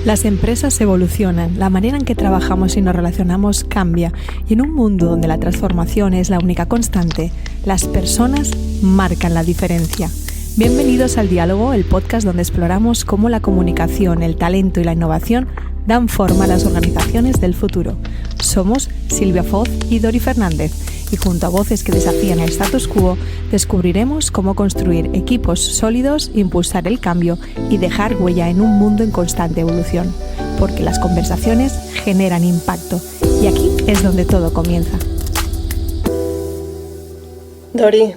Las empresas evolucionan, la manera en que trabajamos y nos relacionamos cambia, y en un mundo donde la transformación es la única constante, las personas marcan la diferencia. Bienvenidos al Diálogo, el podcast donde exploramos cómo la comunicación, el talento y la innovación dan forma a las organizaciones del futuro. Somos Silvia Foz y Dori Fernández, y junto a voces que desafían el status quo, descubriremos cómo construir equipos sólidos, impulsar el cambio y dejar huella en un mundo en constante evolución. Porque las conversaciones generan impacto, y aquí es donde todo comienza. Dori,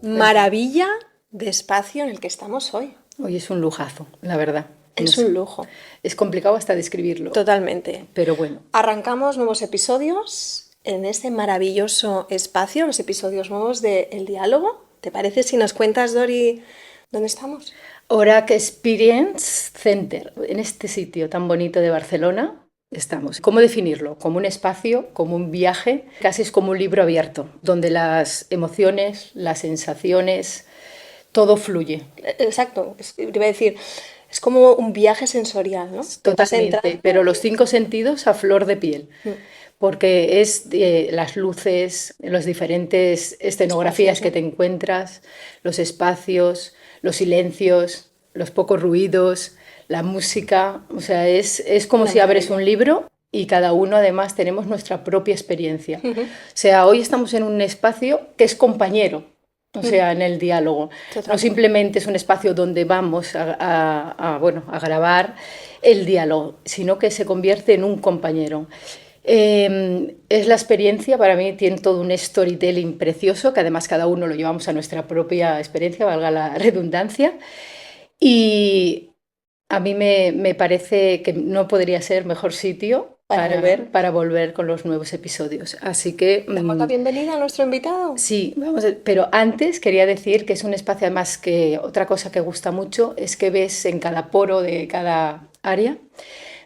maravilla de espacio en el que estamos hoy. Hoy es un lujazo, la verdad. Es un lujo. Es complicado hasta describirlo. Totalmente. Pero bueno. Arrancamos nuevos episodios en este maravilloso espacio, los episodios nuevos de El Diálogo. ¿Te parece si nos cuentas, Dori, dónde estamos? Oracle Experience Center. En este sitio tan bonito de Barcelona estamos. ¿Cómo definirlo? Como un espacio, como un viaje, casi es como un libro abierto, donde las emociones, las sensaciones, todo fluye. Exacto. Iba a decir, es como un viaje sensorial, ¿no? Totalmente, pero los 5 sentidos a flor de piel. Porque es las luces, las diferentes escenografías que te encuentras, los espacios, los silencios, los pocos ruidos, la música. O sea, es como si abres un libro y cada uno además tenemos nuestra propia experiencia. O sea, hoy estamos en un espacio que es compañero. O sea, en el diálogo. Totalmente. No simplemente es un espacio donde vamos a grabar el diálogo, sino que se convierte en un compañero. Es la experiencia, para mí tiene todo un storytelling precioso, que además cada uno lo llevamos a nuestra propia experiencia, valga la redundancia. Y a mí me parece que no podría ser mejor sitio para volver con los nuevos episodios. Así que... ¿Damos la bienvenida a nuestro invitado? Sí, pero antes quería decir que es un espacio, además, que otra cosa que gusta mucho es que ves en cada poro de cada área,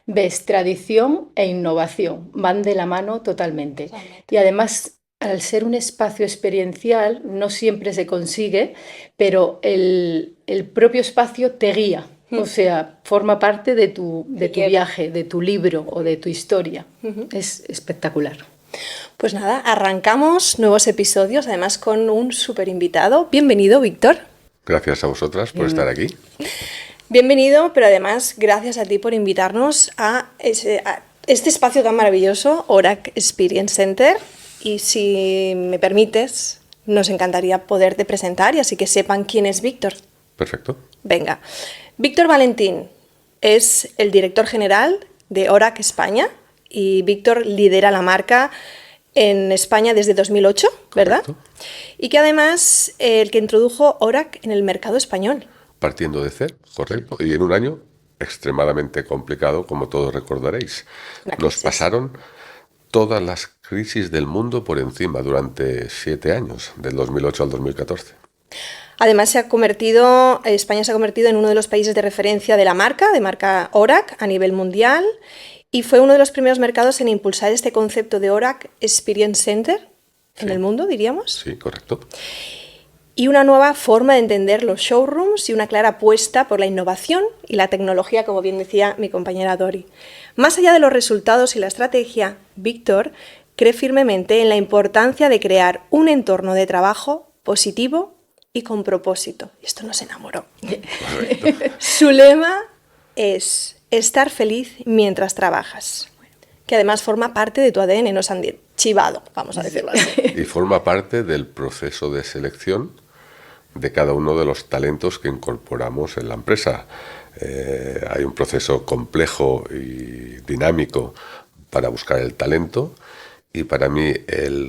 ves tradición e innovación, van de la mano totalmente. Y además, al ser un espacio experiencial, no siempre se consigue, pero el propio espacio te guía. O sea, forma parte de tu viaje, de tu libro o de tu historia. Es espectacular. Pues nada, arrancamos nuevos episodios, además con un súper invitado. Bienvenido, Víctor. Gracias a vosotras por estar aquí. Bienvenido, pero además gracias a ti por invitarnos a este espacio tan maravilloso, Oracle Experience Center. Y si me permites, nos encantaría poderte presentar y así que sepan quién es Víctor. Perfecto. Venga. Víctor Valentín es el director general de Oracle España y Víctor lidera la marca en España desde 2008, ¿verdad? Correcto. Y que además el que introdujo Oracle en el mercado español. Partiendo de cero, correcto. Y en un año extremadamente complicado, como todos recordaréis. Nos pasaron todas las crisis del mundo por encima durante 7 años, del 2008 al 2014. Además, España se ha convertido en uno de los países de referencia de marca Oracle a nivel mundial, y fue uno de los primeros mercados en impulsar este concepto de Oracle Experience Center en el mundo, diríamos. Sí, correcto. Y una nueva forma de entender los showrooms y una clara apuesta por la innovación y la tecnología, como bien decía mi compañera Dori. Más allá de los resultados y la estrategia, Víctor cree firmemente en la importancia de crear un entorno de trabajo positivo y con propósito. Y esto nos enamoró. Su lema es estar feliz mientras trabajas, que además forma parte de tu ADN, nos han chivado, vamos a decirlo así. Y forma parte del proceso de selección de cada uno de los talentos que incorporamos en la empresa. Hay un proceso complejo y dinámico para buscar el talento. Y para mí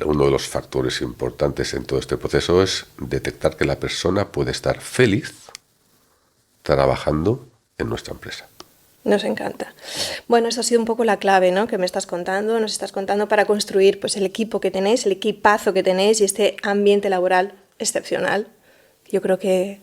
uno de los factores importantes en todo este proceso es detectar que la persona puede estar feliz trabajando en nuestra empresa. Nos encanta. Bueno, eso ha sido un poco la clave, ¿no?, que nos estás contando para construir pues, el equipo que tenéis, el equipazo que tenéis y este ambiente laboral excepcional. Yo creo que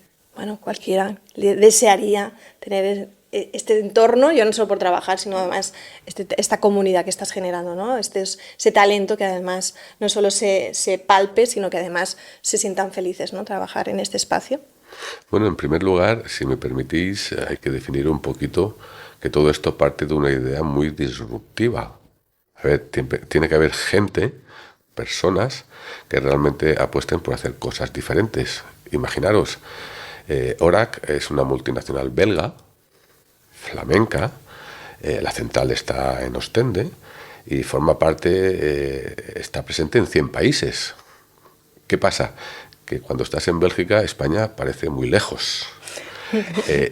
cualquiera desearía tener este entorno, yo no solo por trabajar, sino además esta comunidad que estás generando, ¿no? Ese talento que además no solo se palpe, sino que además se sientan felices, ¿no?, trabajar en este espacio. Bueno, en primer lugar, si me permitís, hay que definir un poquito que todo esto parte de una idea muy disruptiva. A ver, tiene que haber gente, personas, que realmente apuesten por hacer cosas diferentes. Imaginaros, Orac es una multinacional belga, flamenca, la central está en Ostende y forma parte, está presente en 100 países. ¿Qué pasa? Que cuando estás en Bélgica, España parece muy lejos.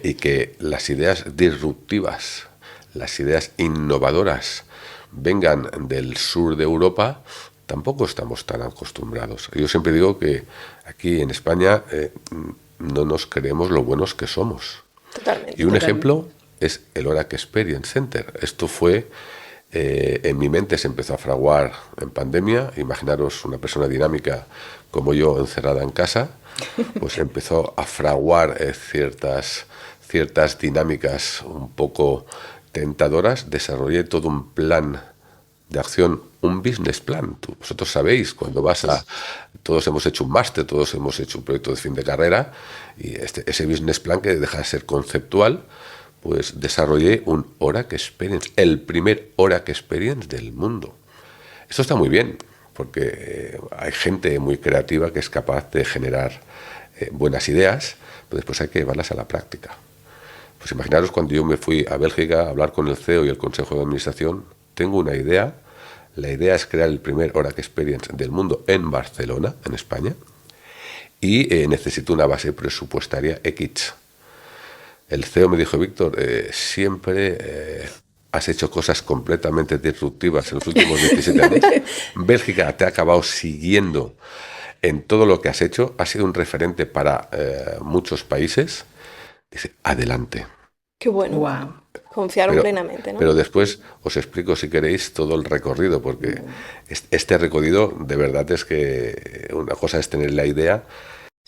Y que las ideas disruptivas, las ideas innovadoras vengan del sur de Europa, tampoco estamos tan acostumbrados. Yo siempre digo que aquí en España no nos creemos lo buenos que somos. Totalmente. Y un ejemplo es el Orac Experience Center. Esto fue, en mi mente se empezó a fraguar en pandemia. Imaginaros una persona dinámica como yo encerrada en casa, pues empezó a fraguar ciertas dinámicas un poco tentadoras. Desarrollé todo un plan de acción, un business plan. Vosotros sabéis, cuando vas a... Todos hemos hecho un máster, todos hemos hecho un proyecto de fin de carrera, y ese business plan, que deja de ser conceptual, pues desarrollé un Orac Experience, el primer Orac Experience del mundo. Esto está muy bien, porque hay gente muy creativa que es capaz de generar buenas ideas, pero después hay que llevarlas a la práctica. Pues imaginaros cuando yo me fui a Bélgica a hablar con el CEO y el Consejo de Administración. Tengo una idea. La idea es crear el primer Orac Experience del mundo en Barcelona, en España, y necesito una base presupuestaria X. El CEO me dijo: Víctor, siempre has hecho cosas completamente disruptivas en los últimos 17 años. Bélgica te ha acabado siguiendo en todo lo que has hecho, ha sido un referente para muchos países. Dice: adelante. Qué bueno. Wow. Confiaron plenamente, ¿no? Pero después os explico, si queréis, todo el recorrido, porque este recorrido, de verdad, es que una cosa es tener la idea,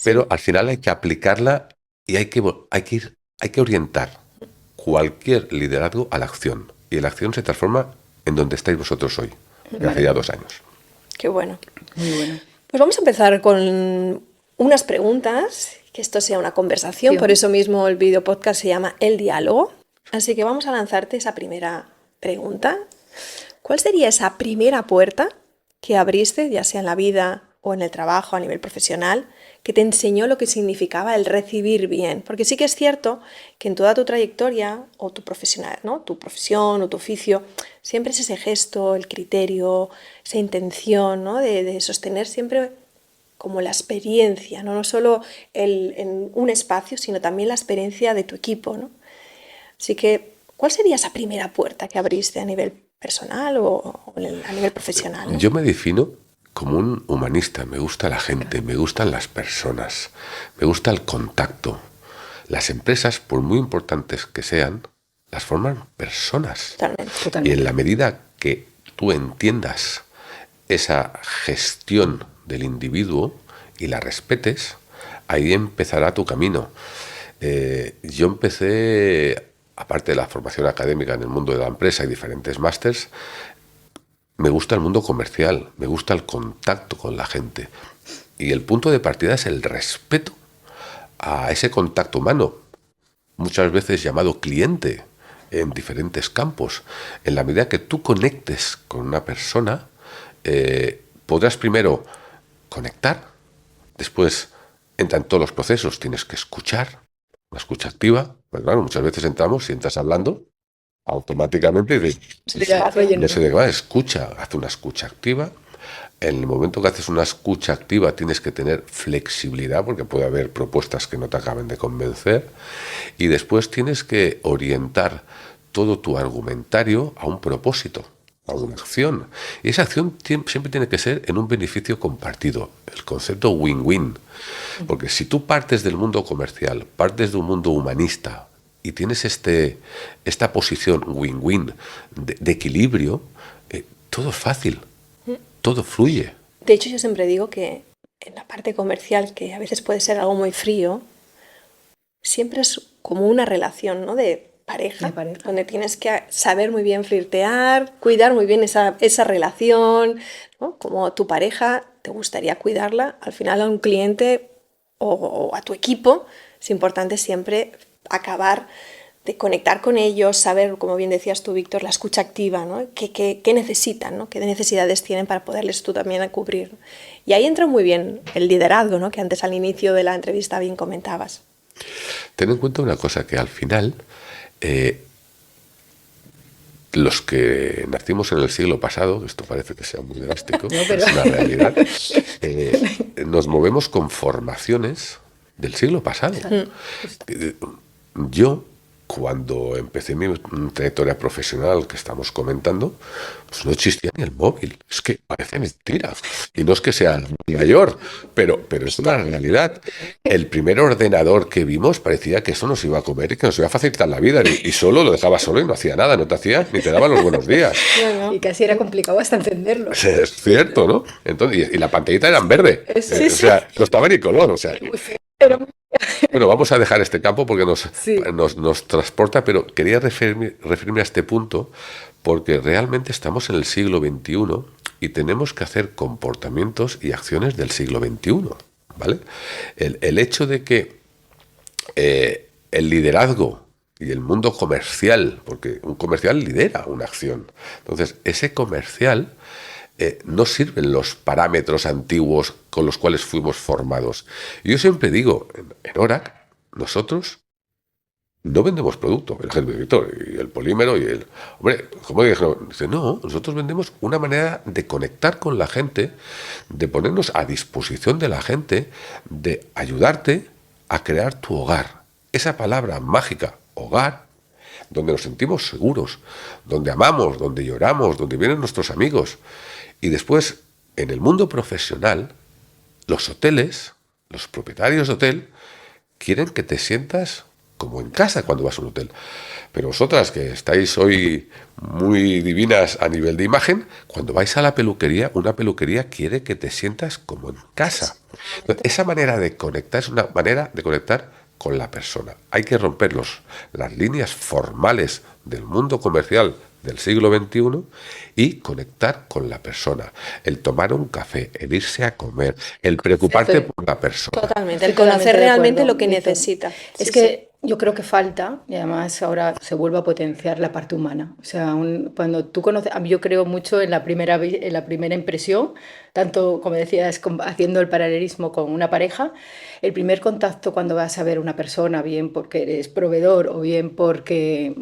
pero al final hay que aplicarla y hay que orientar cualquier liderazgo a la acción. Y la acción se transforma en donde estáis vosotros hoy, hace ya 2 años. Qué bueno. Muy bueno. Pues vamos a empezar con unas preguntas, que esto sea una conversación, por eso mismo el video podcast se llama El Diálogo. Así que vamos a lanzarte esa primera pregunta. ¿Cuál sería esa primera puerta que abriste, ya sea en la vida o en el trabajo a nivel profesional, que te enseñó lo que significaba el recibir bien? Porque sí que es cierto que en toda tu trayectoria o tu profesional, ¿no? Tu profesión o tu oficio, siempre es ese gesto, el criterio, esa intención, ¿no? de sostener siempre como la experiencia, no solo en un espacio, sino también la experiencia de tu equipo, ¿no? Así que, ¿cuál sería esa primera puerta que abriste a nivel personal o a nivel profesional, ¿no? Yo me defino como un humanista. Me gusta la gente, me gustan las personas, me gusta el contacto. Las empresas, por muy importantes que sean, las forman personas. Totalmente. Y en la medida que tú entiendas esa gestión del individuo y la respetes, ahí empezará tu camino. Yo empecé, aparte de la formación académica en el mundo de la empresa y diferentes másters, me gusta el mundo comercial, me gusta el contacto con la gente. Y el punto de partida es el respeto a ese contacto humano, muchas veces llamado cliente, en diferentes campos. En la medida que tú conectes con una persona, podrás primero conectar, después entran todos los procesos, tienes que escuchar, una escucha activa. Pues claro, muchas veces entramos y entras hablando, automáticamente no sé de qué va, escucha, haz una escucha activa. En el momento que haces una escucha activa tienes que tener flexibilidad, porque puede haber propuestas que no te acaben de convencer, y después tienes que orientar todo tu argumentario a un propósito, a una acción. Y esa acción siempre tiene que ser en un beneficio compartido, el concepto win-win. Porque si tú partes del mundo comercial, partes de un mundo humanista y tienes esta posición win-win de equilibrio, todo es fácil, todo fluye. De hecho, yo siempre digo que en la parte comercial, que a veces puede ser algo muy frío, siempre es como una relación, ¿no? de pareja, donde tienes que saber muy bien flirtear, cuidar muy bien esa relación, ¿no? Como tu pareja te gustaría cuidarla, al final a un cliente o a tu equipo es importante siempre acabar conectar con ellos, saber, como bien decías tú, Víctor, la escucha activa, ¿no? ¿Qué necesitan, ¿no? ¿Qué necesidades tienen para poderles tú también cubrir? Y ahí entra muy bien el liderazgo, ¿no? Que antes al inicio de la entrevista bien comentabas. Ten en cuenta una cosa, que al final los que nacimos en el siglo pasado, esto parece que sea muy drástico, pero es una realidad, nos movemos con formaciones del siglo pasado. Yo, cuando empecé mi trayectoria profesional que estamos comentando, pues no existía ni el móvil. Es que parece mentira. Y no es que sea mayor, pero es una realidad. El primer ordenador que vimos parecía que eso nos iba a comer y que nos iba a facilitar la vida. Y solo lo dejaba solo y no hacía nada, no te hacía ni te daba los buenos días. Y casi era complicado hasta encenderlo. Es cierto, ¿no? Entonces, y la pantallita era en verde. O sea, no estaba ni color. O sea, bueno, vamos a dejar este campo porque nos transporta, pero quería referirme a este punto porque realmente estamos en el siglo XXI y tenemos que hacer comportamientos y acciones del siglo XXI, ¿vale? El hecho de que el liderazgo y el mundo comercial, porque un comercial lidera una acción, entonces ese comercial no sirven los parámetros antiguos con los cuales fuimos formados. Y yo siempre digo, en Orac, nosotros no vendemos producto, el gel Víctor y el polímero y el... Hombre, ¿cómo dice? No, nosotros vendemos una manera de conectar con la gente, de ponernos a disposición de la gente, de ayudarte a crear tu hogar. Esa palabra mágica, hogar, donde nos sentimos seguros, donde amamos, donde lloramos, donde vienen nuestros amigos. Y después, en el mundo profesional, los hoteles, los propietarios de hotel, quieren que te sientas como en casa cuando vas a un hotel. Pero vosotras, que estáis hoy muy divinas a nivel de imagen, cuando vais a la peluquería, una peluquería quiere que te sientas como en casa. Entonces, esa manera de conectar es una manera de conectar con la persona. Hay que romper las líneas formales del mundo comercial del siglo XXI y conectar con la persona. El tomar un café, el irse a comer, el preocuparte por la persona. Totalmente, el conocer realmente lo que necesita. Es que yo creo que falta, y además ahora se vuelve a potenciar la parte humana. O sea, cuando tú conoces, yo creo mucho en la primera impresión, tanto como decías, haciendo el paralelismo con una pareja, el primer contacto cuando vas a ver una persona, bien porque eres proveedor o bien porque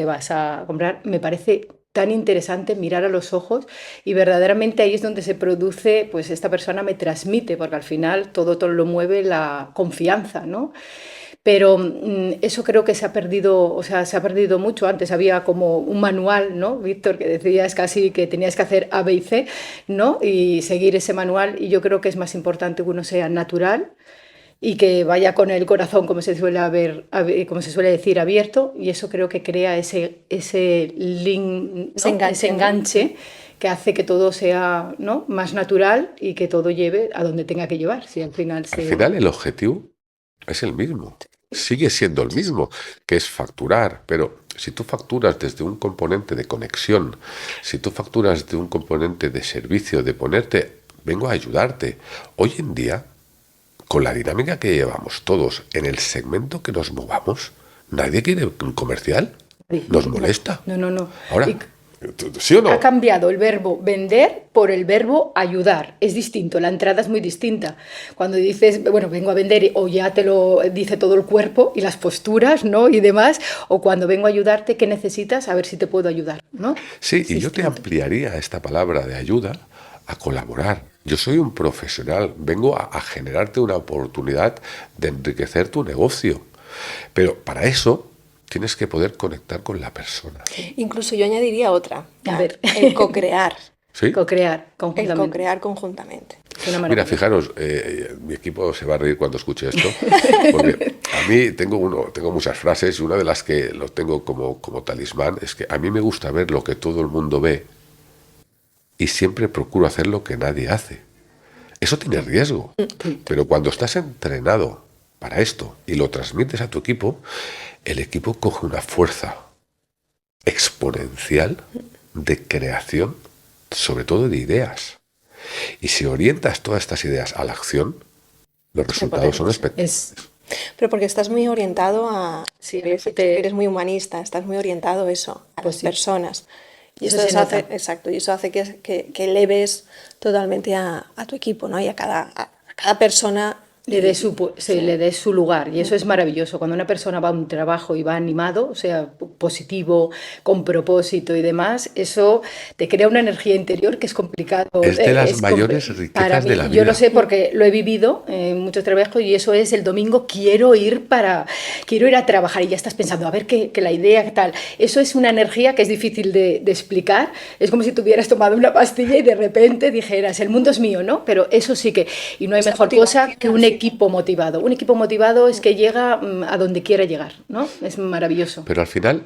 vas a comprar, me parece tan interesante mirar a los ojos y verdaderamente ahí es donde se produce, pues esta persona me transmite, porque al final todo lo mueve la confianza, ¿no? Pero eso creo que se ha perdido, o sea, se ha perdido mucho. Antes había como un manual, ¿no, Víctor? Que decías casi que tenías que hacer A, B y C, ¿no? Y seguir ese manual. Y yo creo que es más importante que uno sea natural y que vaya con el corazón, como se suele decir, abierto. Y eso creo que crea ese link, ¿no? ese enganche que hace que todo sea, ¿no? más natural y que todo lleve a donde tenga que llevar. Si al final el objetivo es el mismo. Sigue siendo el mismo, que es facturar, pero si tú facturas desde un componente de conexión, si tú facturas desde un componente de servicio, de ponerte, vengo a ayudarte. Hoy en día, con la dinámica que llevamos todos en el segmento que nos movamos, nadie quiere un comercial. Nos molesta. No. Ahora, ¿sí o no? Ha cambiado el verbo vender por el verbo ayudar. Es distinto, la entrada es muy distinta. Cuando dices, bueno, vengo a vender o ya te lo dice todo el cuerpo y las posturas, ¿no? Y demás, o cuando vengo a ayudarte, ¿qué necesitas? A ver si te puedo ayudar, ¿no? Sí, y yo te ampliaría esta palabra de ayuda a colaborar. Yo soy un profesional, vengo a generarte una oportunidad de enriquecer tu negocio. Pero para eso tienes que poder conectar con la persona. Incluso yo añadiría otra. A ver. El co-crear. ¿Sí? Co-crear conjuntamente. El co-crear conjuntamente. Mira, fijaros, mi equipo se va a reír cuando escuche esto, porque a mí tengo muchas frases y una de las que lo tengo como talismán es que a mí me gusta ver lo que todo el mundo ve y siempre procuro hacer lo que nadie hace. Eso tiene riesgo, pero cuando estás entrenado para esto y lo transmites a tu equipo, el equipo coge una fuerza exponencial de creación, sobre todo de ideas. Y si orientas todas estas ideas a la acción, los resultados son espectaculares. Pero porque estás muy orientado a... Sí, eres muy humanista, estás muy orientado a eso, a Pues las sí. personas. Y Eso eso se hace, nota. exacto, y eso hace que eleves totalmente a tu equipo, ¿no? Y a cada persona. Sí, le des su lugar y eso es maravilloso. Cuando una persona va a un trabajo y va animado, o sea, positivo, con propósito y demás, eso te crea una energía interior que es complicado. Es de las mayores Para riquezas de la mí, yo lo vida. sé porque lo he vivido en muchos trabajos y eso es el domingo quiero ir a trabajar y ya estás pensando, a ver qué la idea, qué tal. Eso es una energía que es difícil de explicar. Es como si tuvieras tomado una pastilla y de repente dijeras, el mundo es mío, ¿no? Pero eso sí que, y no hay Esa mejor cosa que un motivación. equipo motivado. Un equipo motivado es que llega a donde quiera llegar, ¿no? Es maravilloso. Pero al final,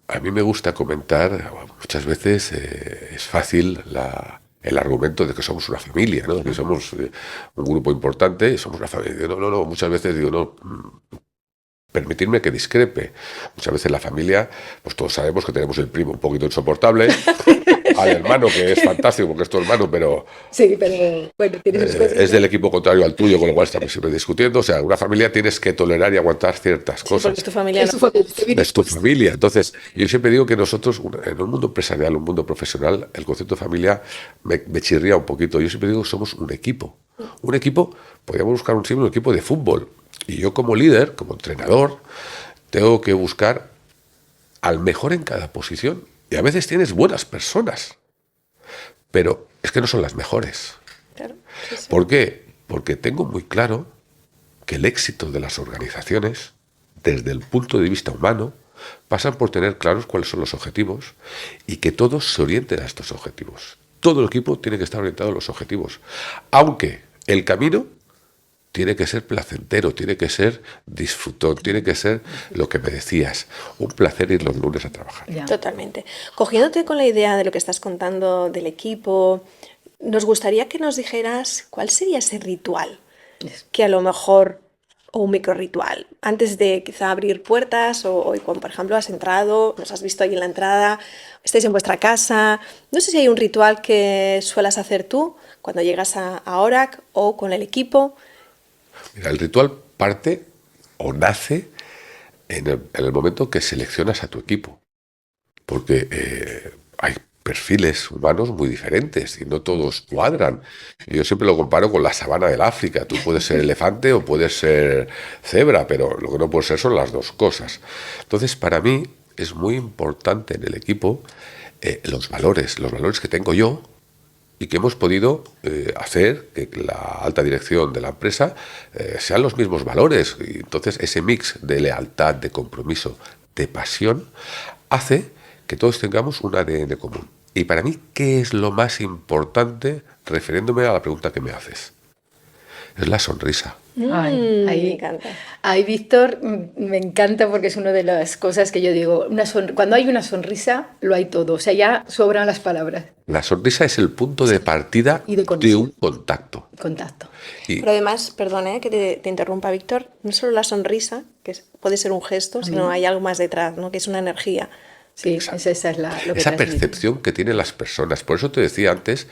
a mí me gusta comentar, muchas veces es fácil el argumento de que somos una familia, ¿no? Que somos un grupo importante, somos una familia. No, no, no, muchas veces digo, no, permitirme que discrepe. Muchas veces la familia, pues todos sabemos que tenemos el primo un poquito insoportable, al hermano que es fantástico porque es tu hermano, pero Sí, pero bueno, tiene sus cosas. es del equipo contrario al tuyo, con lo cual estamos siempre discutiendo. O sea, una familia tienes que tolerar y aguantar ciertas Sí, porque cosas. es tu familia. Es su familia, te viene Es tu puesto. familia. Entonces, yo siempre digo que nosotros, en un mundo empresarial, un mundo profesional, el concepto de familia me chirría un poquito. Yo siempre digo que somos un equipo. Un equipo, podríamos buscar un símbolo, un equipo de fútbol. Y yo como líder, como entrenador, tengo que buscar al mejor en cada posición. Y a veces tienes buenas personas, pero es que no son las mejores. Claro, sí, sí. ¿Por qué? Porque tengo muy claro que el éxito de las organizaciones, desde el punto de vista humano, pasan por tener claros cuáles son los objetivos y que todos se orienten a estos objetivos. Todo el equipo tiene que estar orientado a los objetivos, aunque el camino tiene que ser placentero, tiene que ser disfrutón, tiene que ser lo que me decías, un placer ir los lunes a trabajar. Ya. Totalmente. Cogiéndote con la idea de lo que estás contando del equipo, nos gustaría que nos dijeras cuál sería ese ritual que a lo mejor, o un micro ritual, antes de quizá abrir puertas o cuando, por ejemplo, has entrado, nos has visto ahí en la entrada, estáis en vuestra casa, no sé si hay un ritual que suelas hacer tú cuando llegas a Orac o con el equipo. Mira, el ritual parte o nace en el momento que seleccionas a tu equipo, porque hay perfiles humanos muy diferentes y no todos cuadran. Yo siempre lo comparo con la sabana del África. Tú puedes ser elefante o puedes ser cebra, pero lo que no puedes ser son las dos cosas. Entonces, para mí es muy importante en el equipo los valores que tengo yo y que hemos podido hacer que la alta dirección de la empresa sean los mismos valores. Y entonces ese mix de lealtad, de compromiso, de pasión, hace que todos tengamos un ADN común. Y para mí, ¿qué es lo más importante, refiriéndome a la pregunta que me haces? Es la sonrisa. Ay, Me ahí, encanta. ahí, Víctor, me encanta porque es una de las cosas que yo digo, cuando hay una sonrisa, lo hay todo, o sea, ya sobran las palabras. La sonrisa es el punto de partida Y de de conexión. un contacto. Contacto. Y Pero además, perdona que te interrumpa, Víctor, no solo la sonrisa, que puede ser un gesto, sino hay algo más detrás, ¿no? Que es una energía. Sí, esa es lo que esa transmite. percepción que tienen las personas. Por eso te decía antes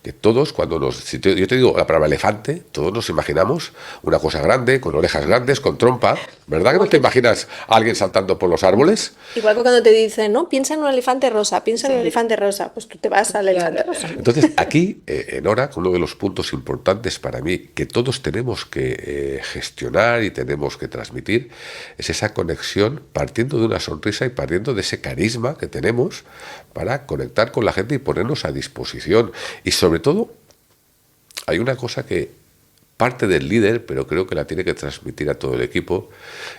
que todos, cuando yo te digo la palabra elefante, todos nos imaginamos una cosa grande, con orejas grandes, con trompa. ¿Verdad que no te imaginas a alguien saltando por los árboles? Igual que cuando te dicen, no, piensa en un elefante rosa, piensa en un elefante rosa, pues tú te vas al elefante rosa. Entonces, aquí, en Orac, uno de los puntos importantes para mí que todos tenemos que gestionar y tenemos que transmitir es esa conexión partiendo de una sonrisa y partiendo de ese carisma que tenemos para conectar con la gente y ponernos a disposición. Y sobre todo, hay una cosa que parte del líder, pero creo que la tiene que transmitir a todo el equipo,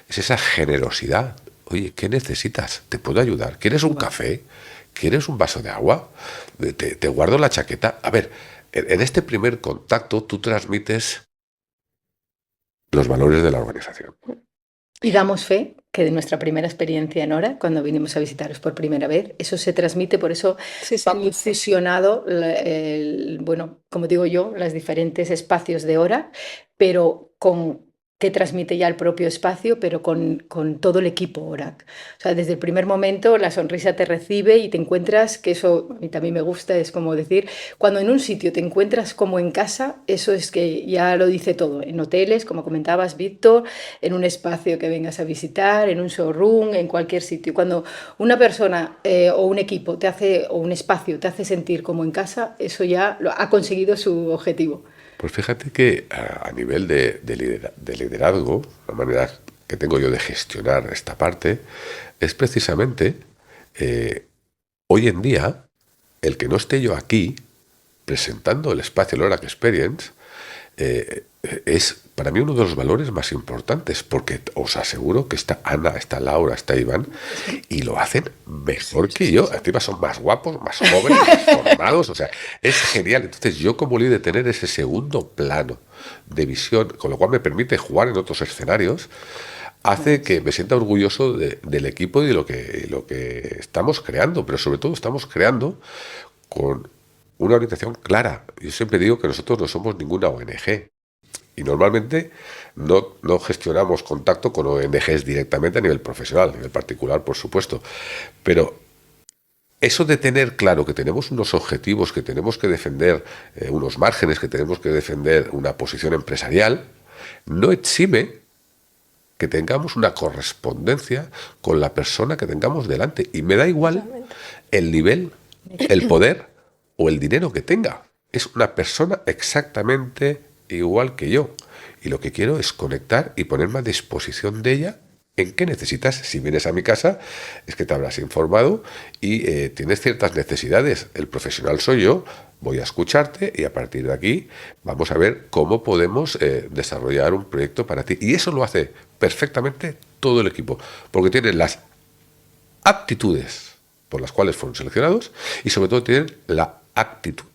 es esa generosidad. Oye, ¿qué necesitas? ¿Te puedo ayudar? ¿Quieres un café? ¿Quieres un vaso de agua? ¿Te guardo la chaqueta? A ver, en este primer contacto tú transmites los valores de la organización. Y damos fe que de nuestra primera experiencia en Hora, cuando vinimos a visitaros por primera vez, eso se transmite, por eso Sí, sí. va muy fusionado, bueno, como digo yo, los diferentes espacios de Hora, pero con que transmite ya el propio espacio, pero con todo el equipo ORAC. O sea, desde el primer momento la sonrisa te recibe y te encuentras, que eso a mí también me gusta, es como decir, cuando en un sitio te encuentras como en casa, eso es que ya lo dice todo. En hoteles, como comentabas, Víctor, en un espacio que vengas a visitar, en un showroom, en cualquier sitio. Cuando una persona o un equipo te hace, o un espacio te hace sentir como en casa, eso ya ha conseguido su objetivo. Pues fíjate que a nivel de liderazgo, la manera que tengo yo de gestionar esta parte, es precisamente hoy en día el que no esté yo aquí presentando el espacio, el ORAC Experience, es para mí uno de los valores más importantes, porque os aseguro que está Ana, está Laura, está Iván, y lo hacen mejor que yo. Encima son más guapos, más jóvenes, más formados, o sea, es genial. Entonces yo como líder tener ese segundo plano de visión, con lo cual me permite jugar en otros escenarios, hace que me sienta orgulloso del equipo y de lo que estamos creando, pero sobre todo estamos creando con una orientación clara. Yo siempre digo que nosotros no somos ninguna ONG y normalmente no gestionamos contacto con ONGs directamente a nivel profesional, a nivel particular, por supuesto. Pero eso de tener claro que tenemos unos objetivos, que tenemos que defender unos márgenes, que tenemos que defender una posición empresarial, no exime que tengamos una correspondencia con la persona que tengamos delante. Y me da igual el nivel, el poder o el dinero que tenga. Es una persona exactamente igual que yo. Y lo que quiero es conectar y ponerme a disposición de ella en qué necesitas. Si vienes a mi casa, es que te habrás informado y tienes ciertas necesidades. El profesional soy yo, voy a escucharte y a partir de aquí vamos a ver cómo podemos desarrollar un proyecto para ti. Y eso lo hace perfectamente todo el equipo, porque tienen las aptitudes por las cuales fueron seleccionados y sobre todo tienen la actitud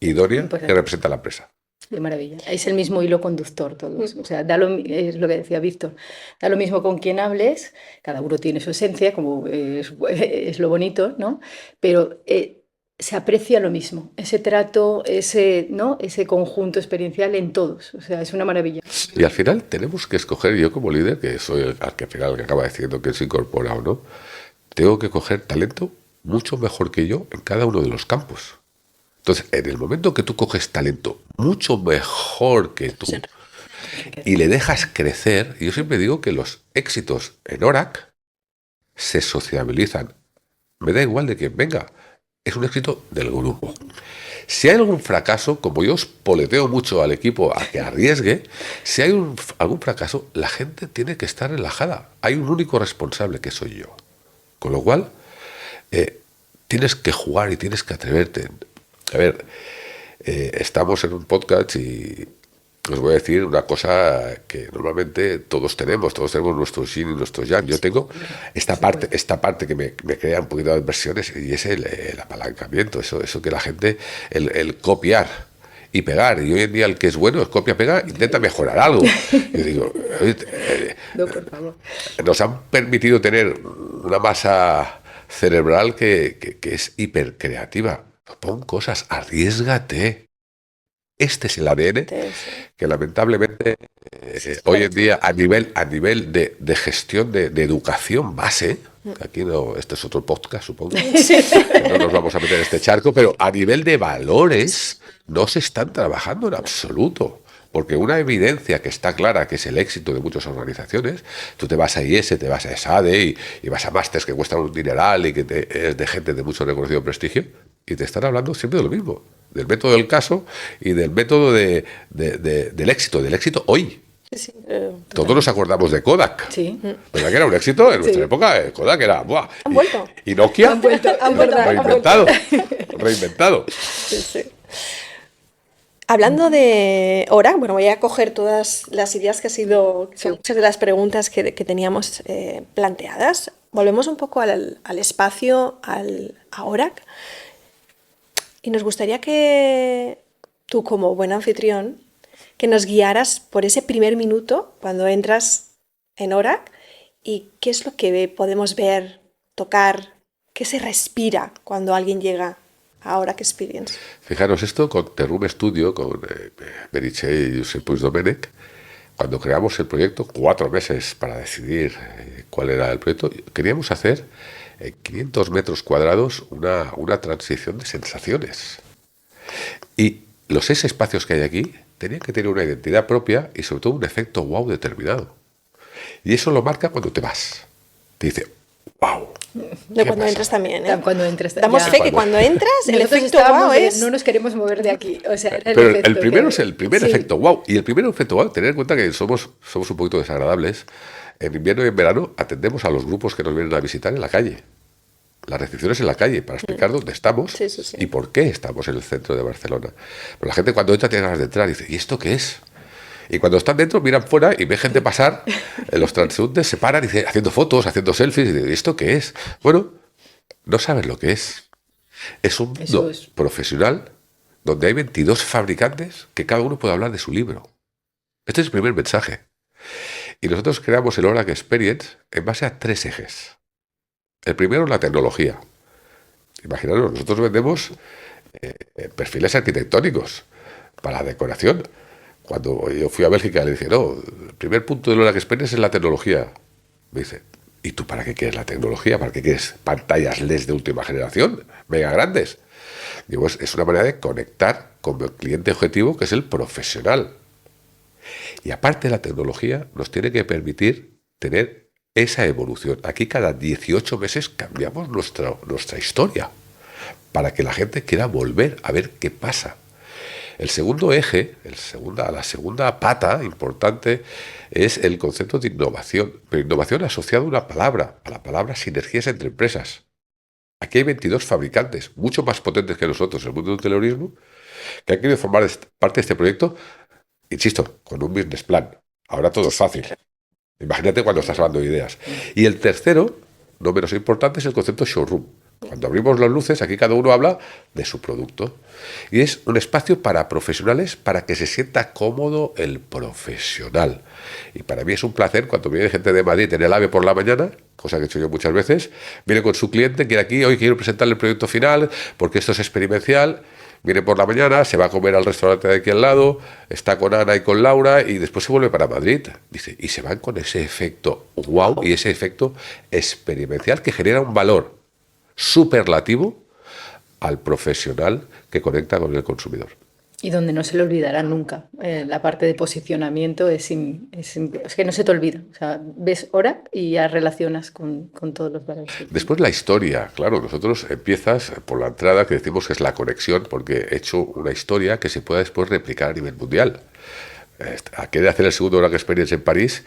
idónea que representa la empresa. De maravilla. Es el mismo hilo conductor todos. O sea, es lo que decía Víctor. Da lo mismo con quien hables, cada uno tiene su esencia, como es lo bonito, ¿no? Pero se aprecia lo mismo. Ese trato, ese conjunto experiencial en todos. O sea, es una maravilla. Y al final tenemos que escoger, yo como líder, que soy el que al final que acaba diciendo que se incorpora o no, tengo que coger talento mucho mejor que yo en cada uno de los campos. Entonces, en el momento que tú coges talento mucho mejor que tú y le dejas crecer, yo siempre digo que los éxitos en ORAC se sociabilizan. Me da igual de quién venga, es un éxito del grupo. Si hay algún fracaso, como yo os poleteo mucho al equipo a que arriesgue, si hay algún fracaso, la gente tiene que estar relajada. Hay un único responsable, que soy yo. Con lo cual, tienes que jugar y tienes que atreverte. A ver, estamos en un podcast y os voy a decir una cosa que normalmente todos tenemos nuestros yin y nuestros yang. Yo tengo esta parte que me crea un poquito de adversiones y es el apalancamiento, eso que la gente, el copiar y pegar. Y hoy en día el que es bueno es copia, pega, intenta mejorar algo. Yo digo, No, por favor. Nos han permitido tener una masa cerebral que es hipercreativa. Pon cosas, arriésgate. Este es el ADN que lamentablemente hoy en día a nivel de gestión de educación base, aquí no, este es otro podcast supongo, no nos vamos a meter en este charco, pero a nivel de valores no se están trabajando en absoluto. Porque una evidencia que está clara, que es el éxito de muchas organizaciones, tú te vas a IES, te vas a ESADE y vas a másters que cuestan un dineral y que es de gente de mucho reconocido prestigio, y te están hablando siempre de lo mismo, del método del caso y del método del éxito hoy. Sí, todos nos acordamos de Kodak. Sí. ¿Verdad que era un éxito? En nuestra época Kodak era... ¡buah! Han vuelto. Y Nokia Han vuelto. reinventado. Sí. Hablando de ORAC, bueno, voy a coger todas las ideas que son muchas de las preguntas que teníamos planteadas. Volvemos un poco al espacio, a ORAC. Y nos gustaría que tú, como buen anfitrión, que nos guiaras por ese primer minuto cuando entras en ORAC y qué es lo que podemos ver, tocar, qué se respira cuando alguien llega a ORAC Experience. Fijaros, esto con The Room Studio, con Meritxell y Josep Puigdomènech, Cuando creamos el proyecto, 4 meses para decidir cuál era el proyecto, queríamos hacer en 500 metros cuadrados una transición de sensaciones. Y los 6 espacios que hay aquí tenían que tener una identidad propia y sobre todo un efecto wow determinado. Y eso lo marca cuando te vas. Te dice, wow. De cuando entras también, ¿eh? Cuando entras, damos fe que cuando entras, el nosotros efecto wow es... no nos queremos mover de aquí. O sea, era Pero efecto el primero que... es el primer Sí. efecto wow. Y el primer efecto wow, tener en cuenta que somos un poquito desagradables. En invierno y en verano atendemos a los grupos que nos vienen a visitar en la calle. Las recepciones en la calle, para explicar dónde estamos Sí, sí, sí. y por qué estamos en el centro de Barcelona. Pero la gente cuando entra tiene ganas de entrar y dice, ¿y esto qué es? Y cuando están dentro miran fuera y ven gente pasar, los transeúntes se paran y dicen, haciendo fotos, haciendo selfies, y dicen, ¿y esto qué es? Bueno, no sabes lo que es. Es un mundo profesional donde hay 22 fabricantes que cada uno puede hablar de su libro. Este es el primer mensaje. Y nosotros creamos el Oracle Experience en base a 3 ejes. El primero es la tecnología. Imaginaros, nosotros vendemos perfiles arquitectónicos para la decoración. Cuando yo fui a Bélgica le dije, no, el primer punto del Oracle Experience es la tecnología. Me dice, ¿y tú para qué quieres la tecnología? ¿Para qué quieres pantallas LED de última generación? Mega grandes. Digo, es una manera de conectar con el cliente objetivo, que es el profesional. Y aparte la tecnología nos tiene que permitir tener esa evolución. Aquí cada 18 meses cambiamos nuestra historia para que la gente quiera volver a ver qué pasa. El segundo eje, la segunda pata importante es el concepto de innovación, pero innovación asociada a la palabra sinergias entre empresas. Aquí hay 22 fabricantes, mucho más potentes que nosotros en el mundo del terrorismo, que han querido formar parte de este proyecto, insisto, con un business plan. Ahora todo es fácil. Imagínate cuando estás hablando de ideas. Y el tercero, no menos importante, es el concepto showroom. Cuando abrimos las luces, aquí cada uno habla de su producto. Y es un espacio para profesionales, para que se sienta cómodo el profesional. Y para mí es un placer cuando viene gente de Madrid en el AVE por la mañana, cosa que he hecho yo muchas veces, viene con su cliente, quiere aquí, hoy quiero presentarle el proyecto final, porque esto es experimental. Viene por la mañana, se va a comer al restaurante de aquí al lado, está con Ana y con Laura y después se vuelve para Madrid. Dice, y se van con ese efecto wow y ese efecto experimental que genera un valor superlativo al profesional que conecta con el consumidor. Y donde no se le olvidará nunca. La parte de posicionamiento es que no se te olvida. O sea, ves hora y ya relacionas con todos los valores. Después la historia. Claro, nosotros empiezas por la entrada, que decimos que es la conexión, porque he hecho una historia que se pueda después replicar a nivel mundial. A querer hacer el segundo Oracle Experience en París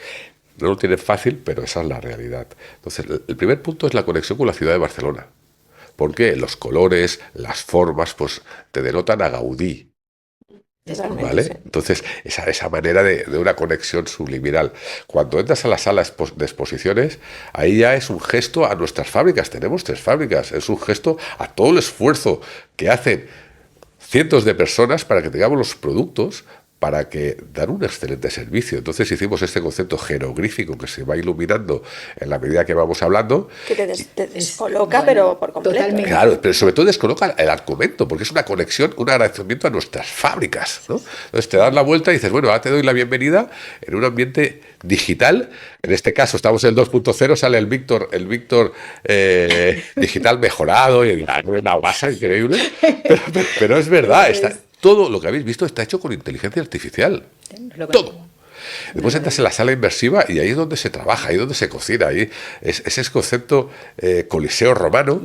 no lo tiene fácil, pero esa es la realidad. Entonces, el primer punto es la conexión con la ciudad de Barcelona. Porque los colores, las formas, pues te denotan a Gaudí. ¿Vale? Sí. Entonces, esa manera de una conexión subliminal. Cuando entras a la sala de exposiciones, ahí ya es un gesto a nuestras fábricas. Tenemos 3 fábricas. Es un gesto a todo el esfuerzo que hacen cientos de personas para que tengamos los productos, para que dan un excelente servicio. Entonces hicimos este concepto jeroglífico que se va iluminando en la medida que vamos hablando. Que te descoloca, pero por completo. Totalmente. Claro, pero sobre todo descoloca el argumento, porque es una conexión, un agradecimiento a nuestras fábricas, ¿no? Entonces te das la vuelta y dices, bueno, ahora te doy la bienvenida en un ambiente digital. En este caso estamos en el 2.0, sale el Víctor digital mejorado y una base increíble. Pero es verdad, todo lo que habéis visto está hecho con inteligencia artificial. Todo. Después entras en la sala inmersiva y ahí es donde se trabaja, ahí es donde se cocina. Ahí ese es concepto coliseo romano,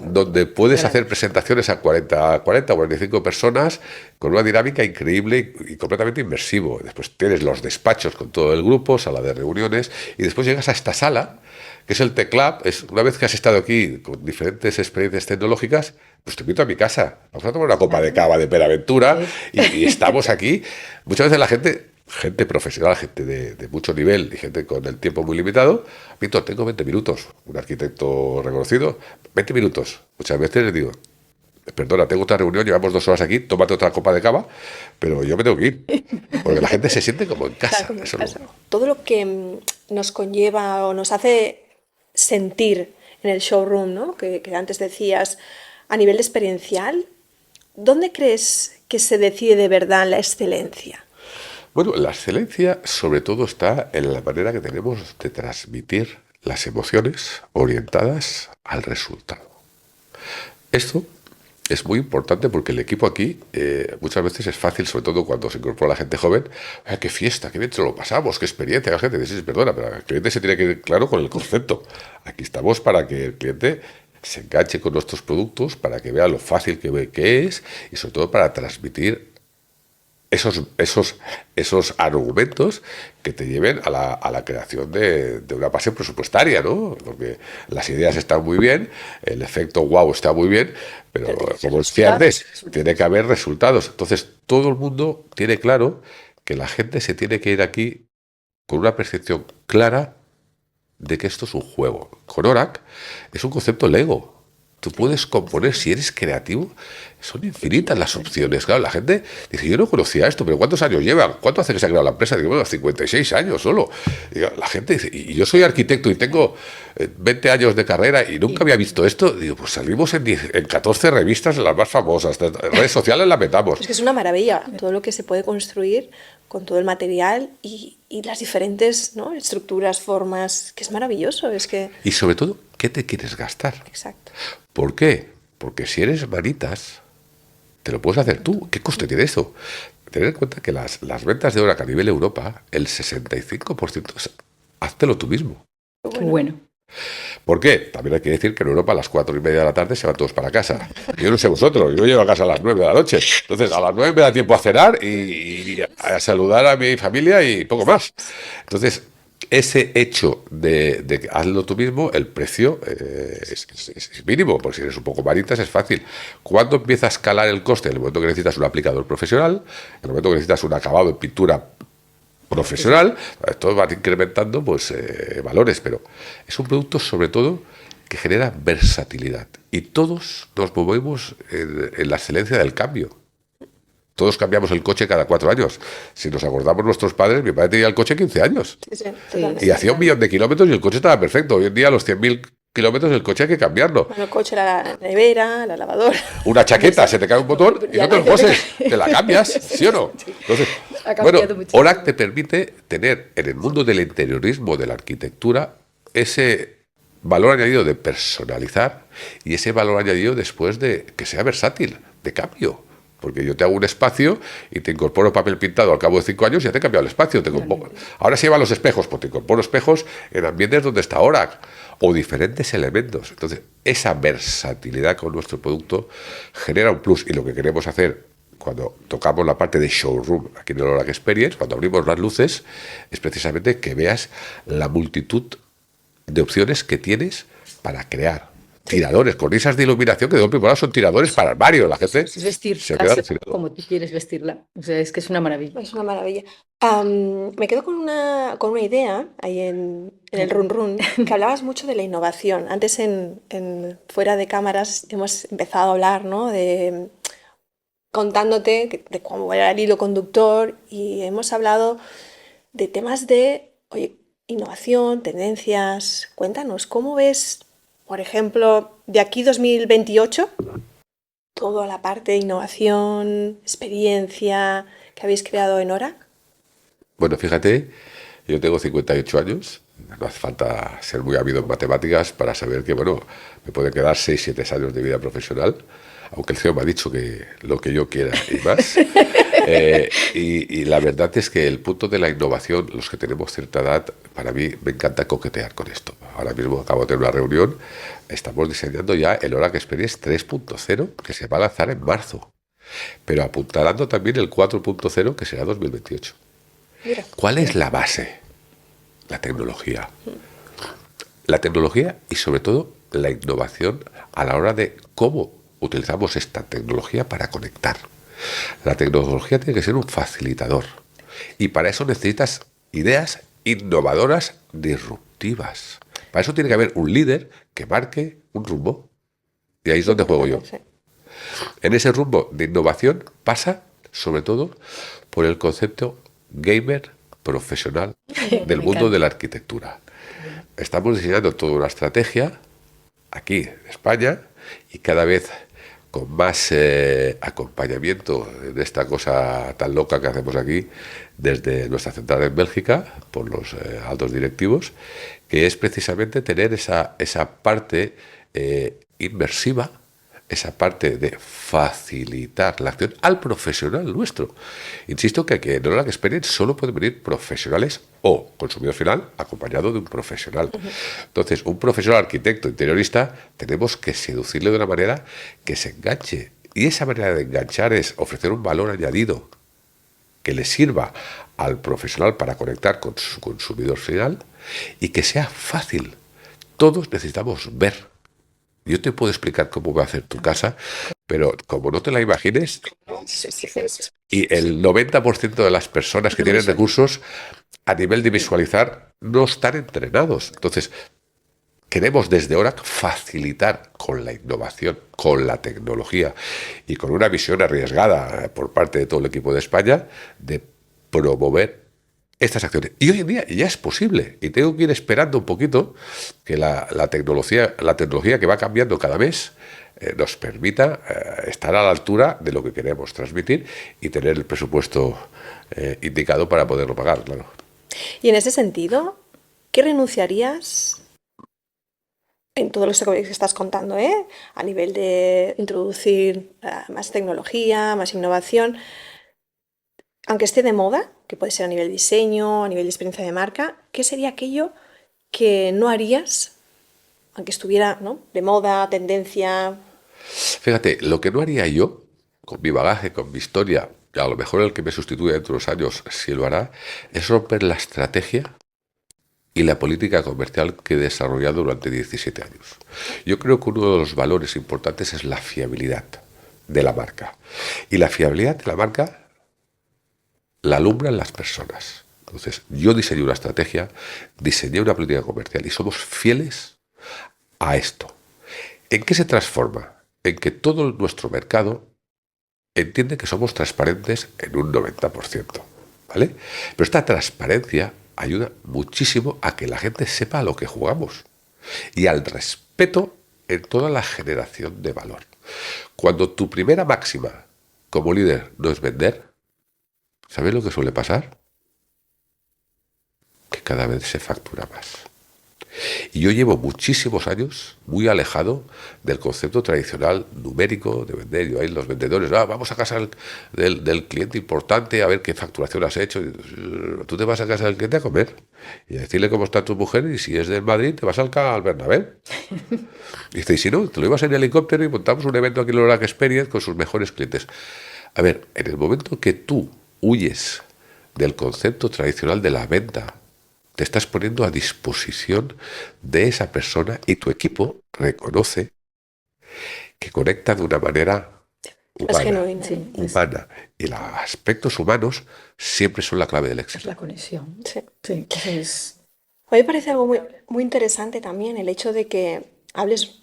donde puedes hacer presentaciones a 40 o 45 personas con una dinámica increíble y completamente inmersivo. Después tienes los despachos con todo el grupo, sala de reuniones, y después llegas a esta sala, que es el Tech Lab. Una vez que has estado aquí con diferentes experiencias tecnológicas, pues te invito a mi casa. Vamos a tomar una copa de cava de Peraventura y estamos aquí. Muchas veces la gente profesional, gente de mucho nivel y gente con el tiempo muy limitado, Víctor, tengo 20 minutos, un arquitecto reconocido, 20 minutos. Muchas veces les digo, perdona, tengo otra reunión, llevamos 2 horas aquí, tómate otra copa de cava, pero yo me tengo que ir, porque la gente se siente como en casa. Claro, como en casa. Todo lo que nos conlleva o nos hace sentir en el showroom, ¿no? que antes decías, a nivel experiencial, ¿dónde crees que se decide de verdad la excelencia? Bueno, la excelencia sobre todo está en la manera que tenemos de transmitir las emociones orientadas al resultado. Esto es muy importante porque el equipo aquí muchas veces es fácil, sobre todo cuando se incorpora la gente joven. ¡Qué fiesta! ¡Qué bien se lo pasamos! ¡Qué experiencia! La gente dice, perdona, pero el cliente se tiene que ir claro con el concepto. Aquí estamos para que el cliente se enganche con nuestros productos, para que vea lo fácil que es y sobre todo para transmitir esos argumentos que te lleven a la creación de una base presupuestaria, ¿no? Porque las ideas están muy bien, el efecto wow está muy bien, pero como decía antes, tiene que haber resultados. Entonces, todo el mundo tiene claro que la gente se tiene que ir aquí con una percepción clara de que esto es un juego. Con Oracle es un concepto Lego. Tú puedes componer, si eres creativo, son infinitas las opciones. Claro, la gente dice, yo no conocía esto, pero ¿cuántos años lleva? ¿Cuánto hace que se ha creado la empresa? Digo, bueno, 56 años solo. Digo, la gente dice, y yo soy arquitecto y tengo 20 años de carrera y nunca había visto esto. Digo, pues salimos en 14 revistas, las más famosas, redes sociales las metamos. Es que es una maravilla todo lo que se puede construir con todo el material y las diferentes, ¿no?, estructuras, formas, que es maravilloso. Es que... Y sobre todo, ¿qué te quieres gastar? Exacto. ¿Por qué? Porque si eres manitas, te lo puedes hacer tú. ¿Qué coste tiene eso? Tener en cuenta que las ventas de Oracle a nivel Europa, el 65% es háztelo tú mismo. Qué bueno. ¿Por qué? También hay que decir que en Europa a las 4:30 de la tarde se van todos para casa. Yo no sé vosotros, yo llego a casa a las 9 de la noche. Entonces a las 9 me da tiempo a cenar y a saludar a mi familia y poco más. Entonces, ese hecho de hazlo tú mismo, el precio es mínimo, porque si eres un poco manitas es fácil. ¿Cuándo empieza a escalar el coste? En el momento que necesitas un aplicador profesional, en el momento que necesitas un acabado en pintura profesional, esto va incrementando pues valores, pero es un producto sobre todo que genera versatilidad y todos nos movemos en la excelencia del cambio. Todos cambiamos el coche cada 4 años. Si nos acordamos nuestros padres, mi padre tenía el coche 15 años. Sí, Y hacía 1 millón de kilómetros y el coche estaba perfecto. Hoy en día a los 100.000 kilómetros el coche hay que cambiarlo. Bueno, el coche, la nevera, la lavadora. Una chaqueta, se te cae un botón y no te lo coses, te la cambias, ¿sí o no? Entonces, bueno, Oracle te permite tener en el mundo del interiorismo, de la arquitectura, ese valor añadido de personalizar y ese valor añadido después de que sea versátil, de cambio. Porque yo te hago un espacio y te incorporo papel pintado al cabo de 5 años y ya te he cambiado el espacio. Ahora se llevan los espejos, pues te incorporo espejos en ambientes donde está Oracle o diferentes elementos. Entonces, esa versatilidad con nuestro producto genera un plus. Y lo que queremos hacer cuando tocamos la parte de showroom aquí en el Oracle Experience, cuando abrimos las luces, es precisamente que veas la multitud de opciones que tienes para crear. Tiradores, con esas de iluminación que de golpe son tiradores para armario. La gente Es vestir se queda como tú quieres vestirla. O sea, es que es una maravilla. Es una maravilla. Me quedo con una idea ahí en el Run Run, que hablabas mucho de la innovación. Antes fuera de cámaras hemos empezado a hablar, ¿no?, contándote de cómo era el hilo conductor y hemos hablado de temas de, oye, innovación, tendencias. Cuéntanos, ¿cómo ves, por ejemplo, de aquí 2028, toda la parte de innovación, experiencia que habéis creado en Oracle? Bueno, fíjate, yo tengo 58 años, no hace falta ser muy habido en matemáticas para saber que, bueno, me pueden quedar 6-7 años de vida profesional, aunque el CEO me ha dicho que lo que yo quiera y más. Y la verdad es que el punto de la innovación, los que tenemos cierta edad, para mí me encanta coquetear con esto. Ahora mismo acabo de tener una reunión, estamos diseñando ya el Oracle Experience 3.0 que se va a lanzar en marzo, pero apuntalando también el 4.0 que será 2028. Mira. ¿Cuál es la base? La tecnología. La tecnología y sobre todo la innovación a la hora de cómo utilizamos esta tecnología para conectar. La tecnología tiene que ser un facilitador y para eso necesitas ideas innovadoras disruptivas. Para eso tiene que haber un líder que marque un rumbo y ahí es donde juego yo. En ese rumbo de innovación pasa sobre todo por el concepto gamer profesional del mundo de la arquitectura. Estamos diseñando toda una estrategia aquí en España y cada vez con más acompañamiento de esta cosa tan loca que hacemos aquí desde nuestra central en Bélgica por los altos directivos, que es precisamente tener esa parte inmersiva, esa parte de facilitar la acción al profesional nuestro. Insisto que en Knowledge Experience solo pueden venir profesionales o consumidor final acompañado de un profesional. Entonces, un profesional arquitecto interiorista tenemos que seducirle de una manera que se enganche. Y esa manera de enganchar es ofrecer un valor añadido que le sirva al profesional para conectar con su consumidor final y que sea fácil. Todos necesitamos ver. Yo te puedo explicar cómo va a hacer tu casa, pero como no te la imagines, y el 90% de las personas que tienen recursos a nivel de visualizar no están entrenados. Entonces, queremos desde ahora facilitar con la innovación, con la tecnología y con una visión arriesgada por parte de todo el equipo de España de promover estas acciones. Y hoy en día ya es posible. Y tengo que ir esperando un poquito que la tecnología que va cambiando cada mes nos permita estar a la altura de lo que queremos transmitir y tener el presupuesto indicado para poderlo pagar, claro. Y en ese sentido, ¿qué renunciarías en todo lo que estás contando, a nivel de introducir más tecnología, más innovación, aunque esté de moda, que puede ser a nivel de diseño, a nivel de experiencia de marca, ¿qué sería aquello que no harías, aunque estuviera, ¿no?, de moda, tendencia? Fíjate, lo que no haría yo, con mi bagaje, con mi historia, a lo mejor el que me sustituya dentro de unos años sí lo hará, es romper la estrategia y la política comercial que he desarrollado durante 17 años. Yo creo que uno de los valores importantes es la fiabilidad de la marca. Y la fiabilidad de la marca la alumbran las personas. Entonces, yo diseñé una estrategia, diseñé una política comercial y somos fieles a esto. ¿En qué se transforma? En que todo nuestro mercado entiende que somos transparentes en un 90%, ¿vale? Pero esta transparencia ayuda muchísimo a que la gente sepa a lo que jugamos y al respeto en toda la generación de valor. Cuando tu primera máxima como líder no es vender, ¿sabes lo que suele pasar? Que cada vez se factura más. Y yo llevo muchísimos años muy alejado del concepto tradicional numérico de vender. Yo ahí los vendedores, vamos a casa del cliente importante a ver qué facturación has hecho. Tú te vas a casa del cliente a comer y a decirle cómo está tu mujer, y si es del Madrid te vas al Bernabéu. Y dice, y si no, te lo ibas en helicóptero y montamos un evento aquí en Knowledge Experience con sus mejores clientes. A ver, en el momento que tú huyes del concepto tradicional de la venta, te estás poniendo a disposición de esa persona y tu equipo reconoce que conecta de una manera humana. Sí, humana. Y los aspectos humanos siempre son la clave del éxito. Es la conexión. Sí. Sí, es... A mí me parece algo muy, muy interesante también el hecho de que hables,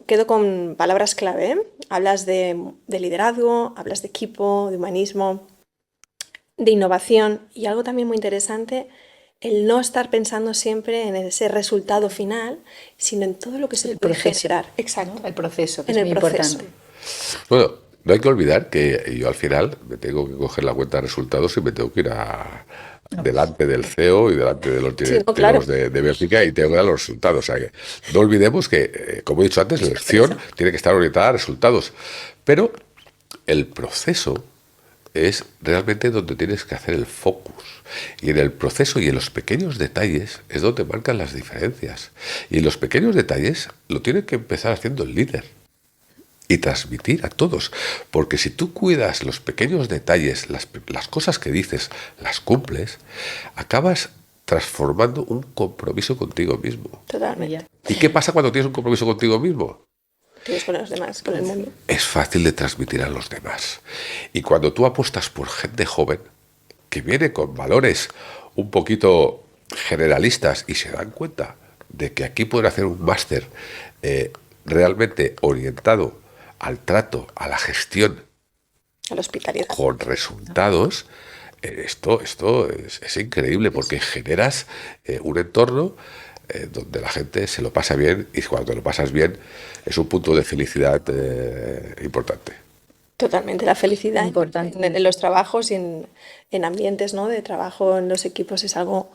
quedo con palabras clave, hablas de liderazgo, hablas de equipo, de humanismo, de innovación, y algo también muy interesante, el no estar pensando siempre en ese resultado final, sino en todo lo que se puede generar. Exacto. ¿no? El proceso, que en es el muy proceso. importante. Bueno, no hay que olvidar que yo al final me tengo que coger la cuenta de resultados y me tengo que ir delante del CEO y delante de los directivos claro. de Bélgica y tengo que dar los resultados. O sea, que no olvidemos que, como he dicho antes, la elección tiene que estar orientada a resultados. Pero el proceso es realmente donde tienes que hacer el focus. Y en el proceso y en los pequeños detalles es donde marcan las diferencias. Y en los pequeños detalles lo tiene que empezar haciendo el líder y transmitir a todos. Porque si tú cuidas los pequeños detalles, las cosas que dices, las cumples, acabas transformando un compromiso contigo mismo. Totalmente. ¿Y qué pasa cuando tienes un compromiso contigo mismo? Tienes con los demás, con el mundo. Es fácil de transmitir a los demás. Y cuando tú apuestas por gente joven, que viene con valores un poquito generalistas y se dan cuenta de que aquí pueden hacer un máster realmente orientado al trato, a la gestión, A la hospitalidad. con resultados, esto es increíble porque generas un entorno donde la gente se lo pasa bien, y cuando lo pasas bien es un punto de felicidad importante. Totalmente, la felicidad Importante. en los trabajos y en ambientes, ¿no?, de trabajo en los equipos es algo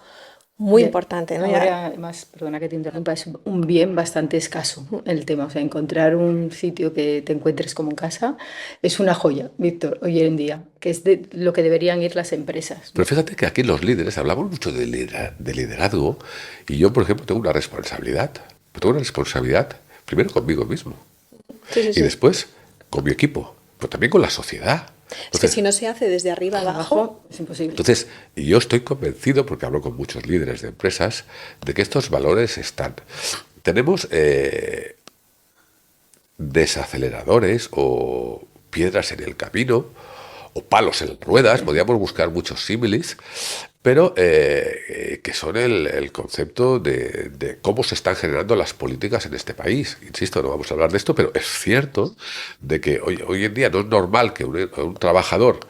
muy importante, ¿no? Ahora, además, perdona que te interrumpa, es un bien bastante escaso el tema. O sea, encontrar un sitio que te encuentres como en casa es una joya, Víctor, hoy en día, que es de lo que deberían ir las empresas. Pero fíjate que aquí los líderes hablamos mucho de liderazgo, y yo, por ejemplo, tengo una responsabilidad. Tengo una responsabilidad primero conmigo mismo, Sí. y después con mi equipo, pero también con la sociedad. Es que si no se hace desde arriba abajo, es imposible. Entonces, yo estoy convencido, porque hablo con muchos líderes de empresas, de que estos valores están. Tenemos desaceleradores o piedras en el camino o palos en las ruedas, podríamos buscar muchos símiles, pero que son el concepto de cómo se están generando las políticas en este país. Insisto, no vamos a hablar de esto, pero es cierto de que hoy en día no es normal que un trabajador,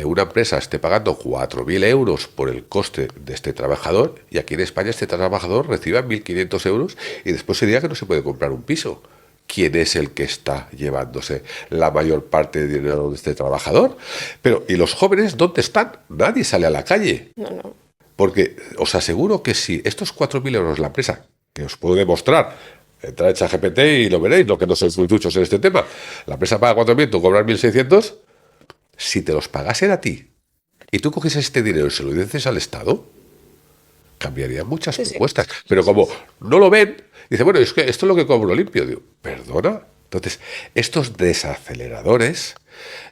una empresa, esté pagando 4.000 euros por el coste de este trabajador, y aquí en España este trabajador reciba 1.500 euros y después se diga que no se puede comprar un piso. ¿Quién es el que está llevándose la mayor parte de dinero de este trabajador? Pero, ¿y los jóvenes dónde están? Nadie sale a la calle. no. Porque os aseguro que si estos 4.000 euros la empresa, que os puedo demostrar, entrad en ChatGPT y lo veréis, lo que no sois muy duchos en este tema, la empresa paga 4.000, tú cobras 1.600, si te los pagasen a ti y tú coges este dinero y se lo dices al Estado, cambiarían muchas propuestas. Pero como no lo ven, dice, bueno, es que esto es lo que cobro limpio. Digo, ¿perdona? Entonces, estos desaceleradores,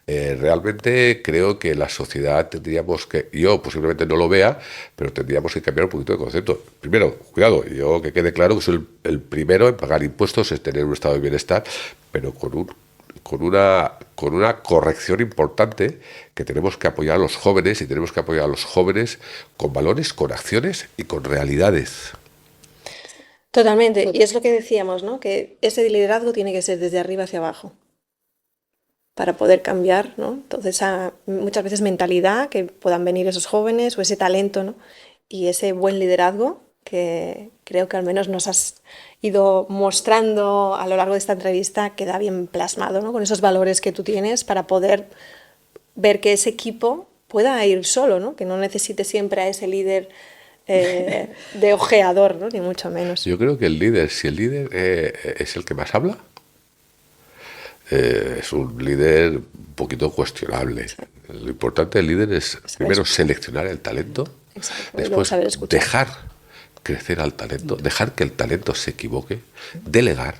realmente creo que la sociedad tendríamos que, yo posiblemente no lo vea, pero tendríamos que cambiar un poquito de concepto. Primero, cuidado, yo que quede claro que soy el primero en pagar impuestos, es tener un estado de bienestar, pero con una corrección importante, que tenemos que apoyar a los jóvenes, y tenemos que apoyar a los jóvenes con valores, con acciones y con realidades. Totalmente. Y es lo que decíamos, ¿no?, que ese liderazgo tiene que ser desde arriba hacia abajo para poder cambiar, ¿no?, entonces esa muchas veces mentalidad que puedan venir esos jóvenes o ese talento, ¿no?, y ese buen liderazgo que creo que al menos nos has ido mostrando a lo largo de esta entrevista queda bien plasmado, ¿no?, con esos valores que tú tienes para poder ver que ese equipo pueda ir solo, ¿no?, que no necesite siempre a ese líder de ojeador, ¿no?, ni mucho menos. Yo creo que si el líder es el que más habla, es un líder un poquito cuestionable. Lo importante del líder es primero seleccionar el talento, después dejar crecer al talento, dejar que el talento se equivoque, delegar,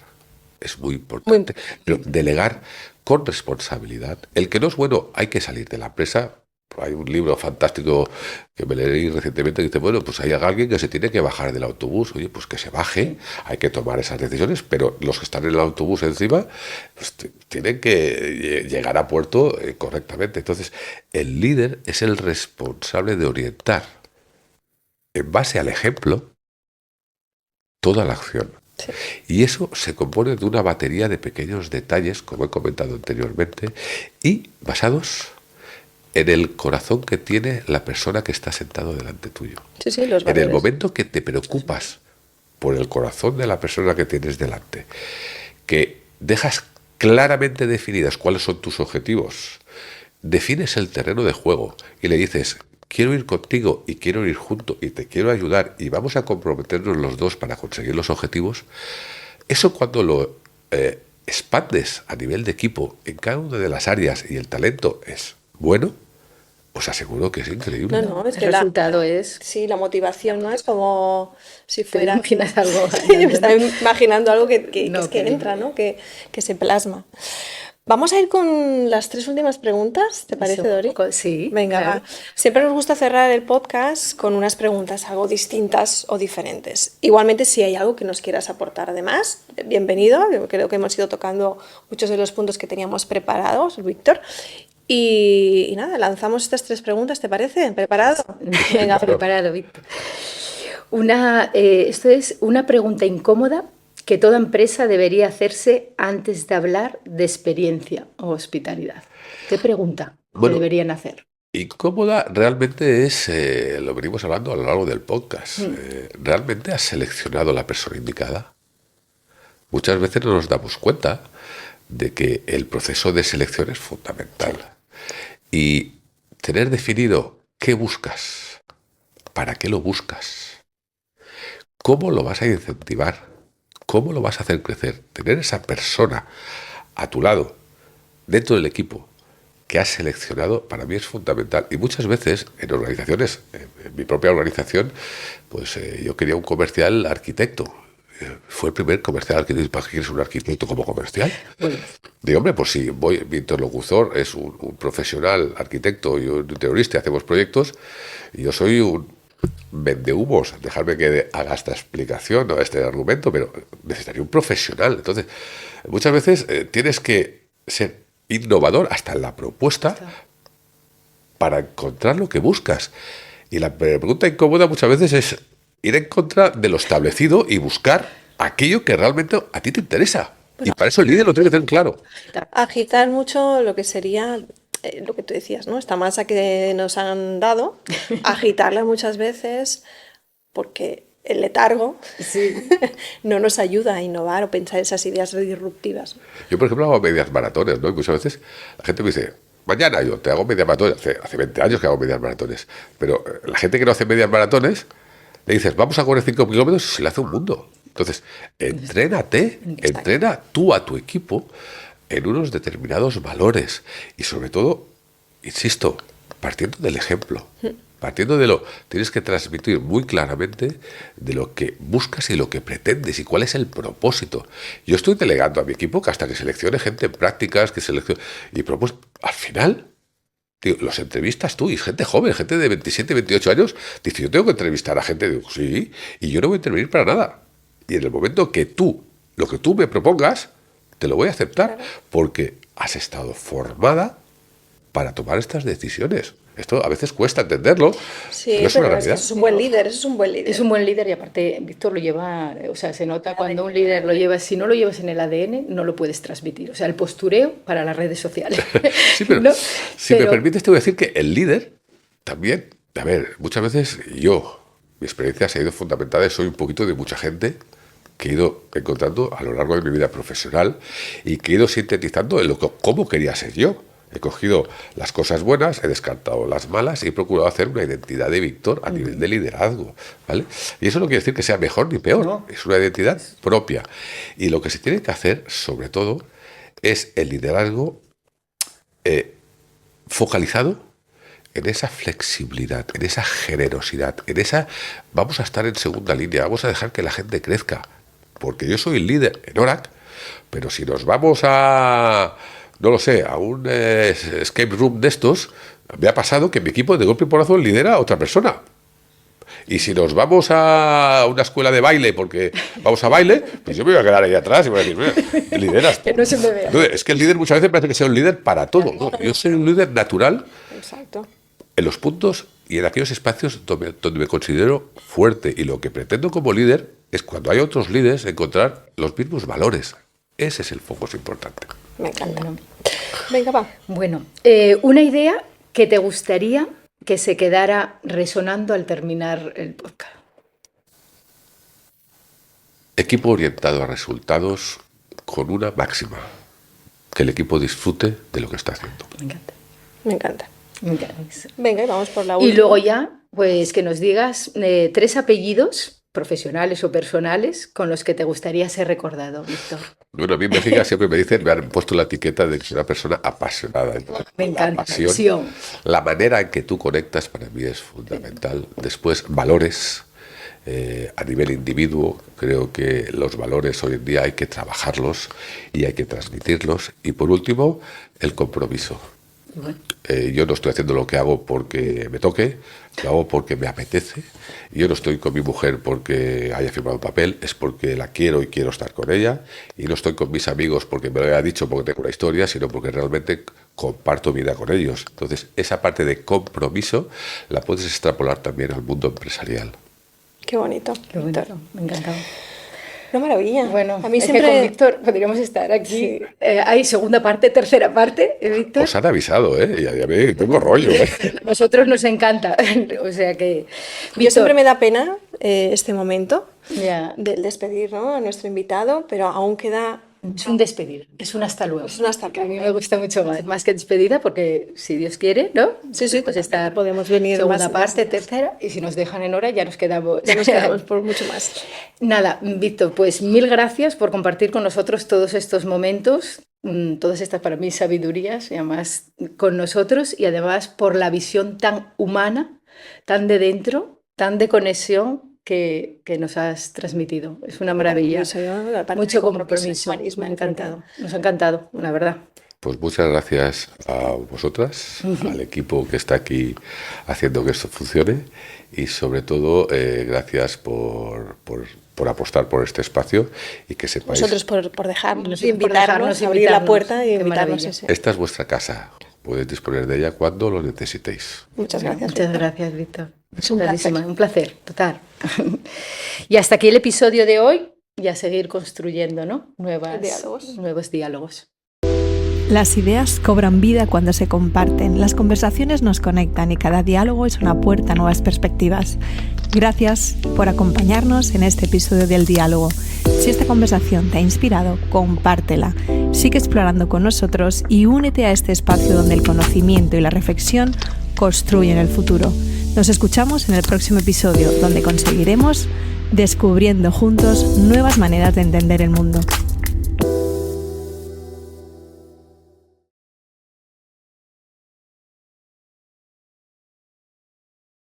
es muy importante, pero delegar con responsabilidad. El que no es bueno, hay que salir de la empresa. Hay un libro fantástico que me leí recientemente que dice, bueno, pues hay alguien que se tiene que bajar del autobús. Oye, pues que se baje, hay que tomar esas decisiones, pero los que están en el autobús encima pues tienen que llegar a puerto correctamente. Entonces, el líder es el responsable de orientar, en base al ejemplo, toda la acción. Sí. Y eso se compone de una batería de pequeños detalles, como he comentado anteriormente, y basados en el corazón que tiene la persona que está sentado delante tuyo. Sí, los valores. En el momento que te preocupas por el corazón de la persona que tienes delante, que dejas claramente definidas cuáles son tus objetivos, defines el terreno de juego y le dices, quiero ir contigo y quiero ir junto y te quiero ayudar y vamos a comprometernos los dos para conseguir los objetivos, eso cuando lo expandes a nivel de equipo en cada una de las áreas y el talento es bueno, os aseguro que es increíble. No, es que el resultado es... Sí, la motivación, ¿no? Es como si fuera... ¿Te imaginas algo? Me estaba imaginando algo que entra, ¿no? Que se plasma. Vamos a ir con las 3 últimas preguntas, ¿te parece, Dori? Sí. Venga, claro. va. Siempre nos gusta cerrar el podcast con unas preguntas algo distintas o diferentes. Igualmente, si hay algo que nos quieras aportar además, bienvenido. Yo creo que hemos ido tocando muchos de los puntos que teníamos preparados, Víctor. Y nada, lanzamos estas 3 preguntas, ¿te parece? ¿Preparado? Venga, preparado, Víctor. Esto es una pregunta incómoda que toda empresa debería hacerse antes de hablar de experiencia o hospitalidad. ¿Qué pregunta deberían hacer? Incómoda realmente es, lo venimos hablando a lo largo del podcast, ¿realmente has seleccionado la persona indicada? Muchas veces no nos damos cuenta de que el proceso de selección es fundamental. Y tener definido qué buscas, para qué lo buscas, cómo lo vas a incentivar, cómo lo vas a hacer crecer, tener esa persona a tu lado, dentro del equipo, que has seleccionado, para mí es fundamental. Y muchas veces en organizaciones, en mi propia organización, pues yo quería un comercial arquitecto. Fue el primer comercial arquitecto. ¿Para qué quieres un arquitecto como comercial? Bueno. Digo, hombre, pues si mi interlocutor es un profesional arquitecto y un interiorista y hacemos proyectos, y yo soy un vendehumos, dejarme que haga esta explicación o este argumento, pero necesitaría un profesional. Entonces, muchas veces tienes que ser innovador hasta en la propuesta para encontrar lo que buscas. Y la pregunta incómoda muchas veces es ir en contra de lo establecido y buscar aquello que realmente a ti te interesa. Bueno, y para eso el líder lo tiene que tener claro. Agitar mucho lo que sería lo que tú decías, ¿no? Esta masa que nos han dado, agitarla muchas veces porque el letargo no nos ayuda a innovar o pensar esas ideas disruptivas. Yo, por ejemplo, hago medias maratones, ¿no? Y muchas veces la gente me dice, mañana yo te hago medias maratones. Hace 20 años que hago medias maratones. Pero la gente que no hace medias maratones, le dices, vamos a correr 5 kilómetros y se le hace un mundo. Entonces, entrénate, entrena tú a tu equipo en unos determinados valores. Y sobre todo, insisto, partiendo del ejemplo. Partiendo de tienes que transmitir muy claramente de lo que buscas y lo que pretendes y cuál es el propósito. Yo estoy delegando a mi equipo que hasta que seleccione gente en prácticas, que seleccione y al final, tío, los entrevistas tú y gente joven, gente de 27, 28 años, dice, yo tengo que entrevistar a gente, digo, sí, y yo no voy a intervenir para nada. Y en el momento que lo que tú me propongas, te lo voy a aceptar, porque has estado formada para tomar estas decisiones. Esto a veces cuesta entenderlo, sí, pero es una realidad. Es un buen líder, eso es un buen líder. Es un buen líder y aparte Víctor lo lleva, o sea, se nota cuando un líder lo lleva, si no lo llevas en el ADN, no lo puedes transmitir. O sea, el postureo para las redes sociales. Sí, pero ¿no? Si me permites te voy a decir que el líder también, a ver, muchas veces mi experiencia se ha ido fundamentada y soy un poquito de mucha gente que he ido encontrando a lo largo de mi vida profesional y que he ido sintetizando en cómo quería ser yo. He cogido las cosas buenas, he descartado las malas y he procurado hacer una identidad de Víctor a nivel de liderazgo, ¿vale? Y eso no quiere decir que sea mejor ni peor, no. Es una identidad propia. Y lo que se tiene que hacer, sobre todo, es el liderazgo focalizado en esa flexibilidad, en esa generosidad, en esa vamos a estar en segunda línea, vamos a dejar que la gente crezca. Porque yo soy el líder en ORAC, pero si nos vamos a... no lo sé, a un escape room de estos, me ha pasado que mi equipo de golpe y porrazo lidera a otra persona. Y si nos vamos a una escuela de baile, porque vamos a baile, pues yo me voy a quedar ahí atrás y voy a decir, mira, lideras. Que no se me vea. Es que el líder muchas veces parece que sea un líder para todo, ¿no? Yo soy un líder natural. Exacto. En los puntos y en aquellos espacios donde me considero fuerte. Y lo que pretendo como líder es, cuando hay otros líderes, encontrar los mismos valores. Ese es el foco importante. Me encanta. Venga, va. Bueno, una idea que te gustaría que se quedara resonando al terminar el podcast. Equipo orientado a resultados con una máxima: que el equipo disfrute de lo que está haciendo. Me encanta. Me encanta. Me encanta. Venga, y vamos por la última. Y luego ya, pues que nos digas 3 apellidos profesionales o personales con los que te gustaría ser recordado, Víctor. Bueno, a mí en México siempre me dicen, me han puesto la etiqueta de que soy una persona apasionada. Entonces, me encanta. La pasión, la manera en que tú conectas para mí es fundamental. Después, valores. A nivel individuo, creo que los valores hoy en día hay que trabajarlos y hay que transmitirlos. Y por último, el compromiso. Bueno. Yo no estoy haciendo lo que hago porque me toque, lo hago porque me apetece. Yo no estoy con mi mujer porque haya firmado un papel, es porque la quiero y quiero estar con ella. Y no estoy con mis amigos porque me lo haya dicho, porque tengo una historia, sino porque realmente comparto vida con ellos. Entonces, esa parte de compromiso la puedes extrapolar también al mundo empresarial. Qué bonito. Qué bonito, me encantaba. Una maravilla. Bueno, a mí es siempre... que con Víctor podríamos estar aquí. Sí. Hay segunda parte, tercera parte, Víctor. Os han avisado, ¿eh? Ya me tengo rollo, ¿eh? Nosotros nos encanta. O sea que... Yo Víctor, siempre me da pena este momento ya, del despedir, ¿no?, a nuestro invitado, pero aún queda... es un despedir, es un hasta luego. Es un hasta Que a mí luego. me gusta mucho más que despedida, porque si Dios quiere, ¿no? Sí, Pues estar podemos venir segunda más- parte, más- tercera, y si nos dejan en hora ya nos quedamos. Ya nos quedamos por mucho más. Nada, Víctor, pues mil gracias por compartir con nosotros todos estos momentos, todas estas para mí sabidurías, y además con nosotros, y además por la visión tan humana, tan de dentro, tan de conexión que nos has transmitido. Es una maravilla. Mucho compromiso. Me ha encantado. Nos ha encantado, la verdad. Pues muchas gracias a vosotras, al equipo que está aquí haciendo que esto funcione y sobre todo gracias por apostar por este espacio y que sepáis, Nosotros por dejarnos, Nosotros por invitarnos, dejarnos abrir la invitarnos. puerta y Qué invitarnos. maravilla. Sí. esta es vuestra casa, podéis disponer de ella cuando lo necesitéis. Muchas gracias. Muchas Víctor. gracias, Víctor. Es un placer. Un placer, total. Y hasta aquí el episodio de hoy y a seguir construyendo, ¿no? Nuevos diálogos. Las ideas cobran vida cuando se comparten, las conversaciones nos conectan y cada diálogo es una puerta a nuevas perspectivas. Gracias por acompañarnos en este episodio del Diálogo. Si esta conversación te ha inspirado, compártela. Sigue explorando con nosotros y únete a este espacio donde el conocimiento y la reflexión construyen el futuro. Nos escuchamos en el próximo episodio, donde conseguiremos descubriendo juntos nuevas maneras de entender el mundo.